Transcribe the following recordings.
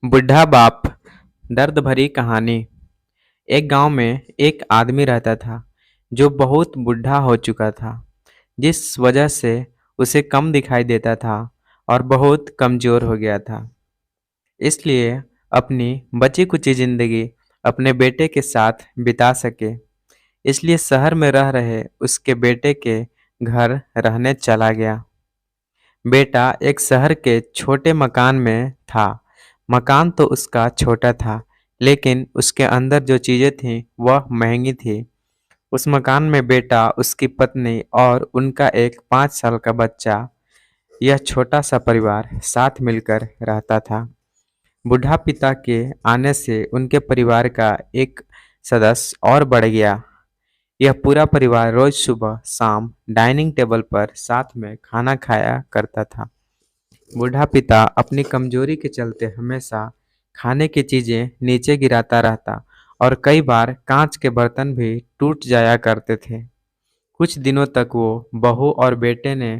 बुढ़ा बाप। दर्द भरी कहानी। एक गांव में एक आदमी रहता था जो बहुत बूढ़ा हो चुका था, जिस वजह से उसे कम दिखाई देता था और बहुत कमजोर हो गया था। इसलिए अपनी बची कुची जिंदगी अपने बेटे के साथ बिता सके, इसलिए शहर में रह रहे उसके बेटे के घर रहने चला गया। बेटा एक शहर के छोटे मकान में था। मकान तो उसका छोटा था, लेकिन उसके अंदर जो चीजें थीं वह महंगी थी। उस मकान में बेटा, उसकी पत्नी और उनका एक 5 साल का बच्चा, यह छोटा सा परिवार साथ मिलकर रहता था। बूढ़ा पिता के आने से उनके परिवार का एक सदस्य और बढ़ गया। यह पूरा परिवार रोज सुबह शाम डाइनिंग टेबल पर साथ में खाना खाया करता था। बूढ़ा पिता अपनी कमजोरी के चलते हमेशा खाने की चीजें नीचे गिराता रहता और कई बार कांच के बर्तन भी टूट जाया करते थे। कुछ दिनों तक वो बहू और बेटे ने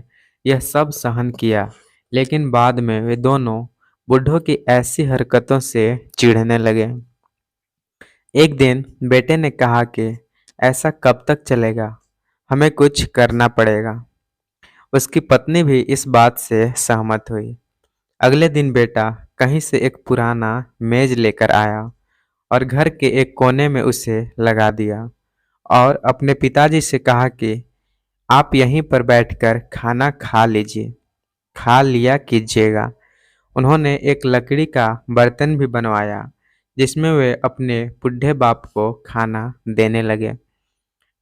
यह सब सहन किया, लेकिन बाद में वे दोनों बूढ़ों की ऐसी हरकतों से चिढ़ने लगे। एक दिन बेटे ने कहा कि ऐसा कब तक चलेगा, हमें कुछ करना पड़ेगा। उसकी पत्नी भी इस बात से सहमत हुई। अगले दिन बेटा कहीं से एक पुराना मेज लेकर आया और घर के एक कोने में उसे लगा दिया और अपने पिताजी से कहा कि आप यहीं पर बैठकर खाना खा लिया कीजिएगा। उन्होंने एक लकड़ी का बर्तन भी बनवाया, जिसमें वे अपने बूढ़े बाप को खाना देने लगे।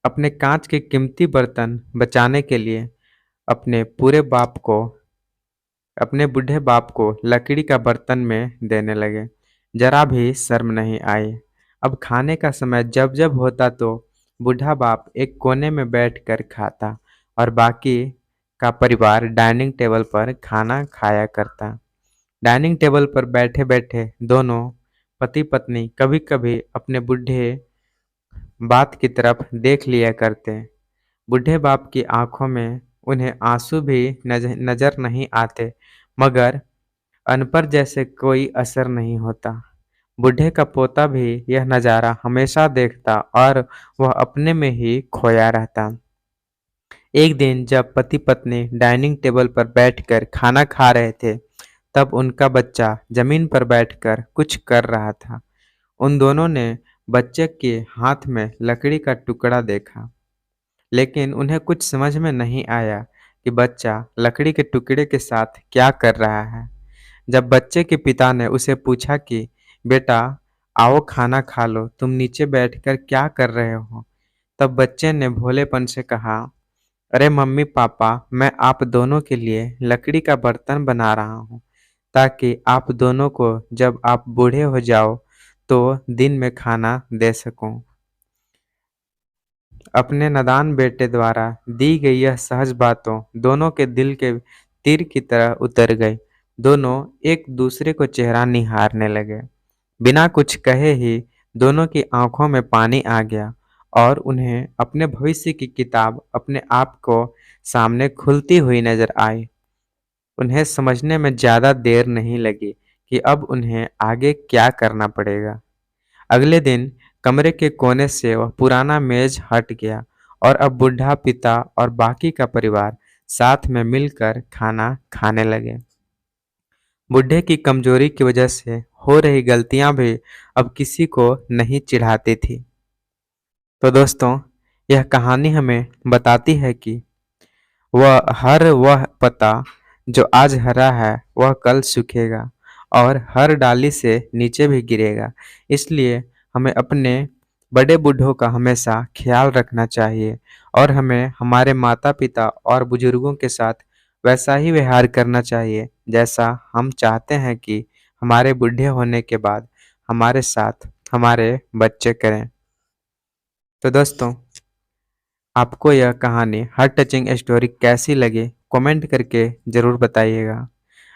अपने कांच के कीमती बर्तन बचाने के लिए अपने पूरे बाप को अपने बूढ़े बाप को लकड़ी का बर्तन में देने लगे। जरा भी शर्म नहीं आई। अब खाने का समय जब जब होता तो बूढ़ा बाप एक कोने में बैठकर खाता और बाकी का परिवार डाइनिंग टेबल पर खाना खाया करता। डाइनिंग टेबल पर बैठे बैठे दोनों पति पत्नी कभी कभी अपने बूढ़े बाप की तरफ देख लिया करते। बूढ़े बाप की आंखों में उन्हें आंसू भी नजर नहीं आते, मगर अन पर जैसे कोई असर नहीं होता। बूढ़े का पोता भी यह नज़ारा हमेशा देखता और वह अपने में ही खोया रहता। एक दिन जब पति पत्नी डाइनिंग टेबल पर बैठकर खाना खा रहे थे, तब उनका बच्चा जमीन पर बैठकर कुछ कर रहा था। उन दोनों ने बच्चे के हाथ में लकड़ी का टुकड़ा देखा, लेकिन उन्हें कुछ समझ में नहीं आया कि बच्चा लकड़ी के टुकड़े के साथ क्या कर रहा है। जब बच्चे के पिता ने उसे पूछा कि बेटा आओ खाना खा लो, तुम नीचे बैठकर क्या कर रहे हो, तब बच्चे ने भोलेपन से कहा, अरे मम्मी पापा, मैं आप दोनों के लिए लकड़ी का बर्तन बना रहा हूँ, ताकि आप दोनों को जब आप बूढ़े हो जाओ तो दिन में खाना दे सकूं। अपने नादान बेटे द्वारा दी गई यह सहज बातों दोनों के दिल के तीर की तरह उतर गई। दोनों एक दूसरे को चेहरा निहारने लगे। बिना कुछ कहे ही दोनों की आंखों में पानी आ गया और उन्हें अपने भविष्य की किताब अपने आप को सामने खुलती हुई नजर आई। उन्हें समझने में ज्यादा देर नहीं लगी कि अब उन्हें आगे क्या करना पड़ेगा। अगले दिन कमरे के कोने से वह पुराना मेज हट गया और अब बूढ़ा पिता और बाकी का परिवार साथ में मिलकर खाना खाने लगे। बूढ़े की कमजोरी की वजह से हो रही गलतियां भी अब किसी को नहीं चिढ़ाती थी। तो दोस्तों, यह कहानी हमें बताती है कि वह पत्ता जो आज हरा है वह कल सूखेगा और हर डाली से नीचे भी गिरेगा। इसलिए हमें अपने बड़े बूढ़ों का हमेशा ख्याल रखना चाहिए और हमें हमारे माता पिता और बुजुर्गों के साथ वैसा ही व्यवहार करना चाहिए जैसा हम चाहते हैं कि हमारे बूढ़े होने के बाद हमारे साथ हमारे बच्चे करें। तो दोस्तों, आपको यह कहानी हार्ट टचिंग स्टोरी कैसी लगी, कमेंट करके ज़रूर बताइएगा।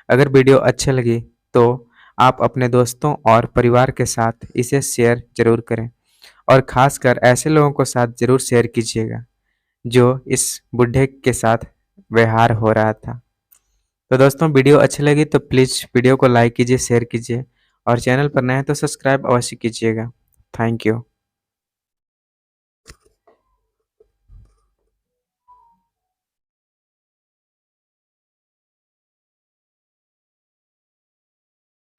अगर वीडियो अच्छी लगी तो आप अपने दोस्तों और परिवार के साथ इसे शेयर ज़रूर करें और ख़ासकर ऐसे लोगों के साथ ज़रूर शेयर कीजिएगा जो इस बूढ़े के साथ व्यवहार हो रहा था। तो दोस्तों, वीडियो अच्छी लगी तो प्लीज़ वीडियो को लाइक कीजिए, शेयर कीजिए और चैनल पर नए हैं तो सब्सक्राइब अवश्य कीजिएगा। Thank you.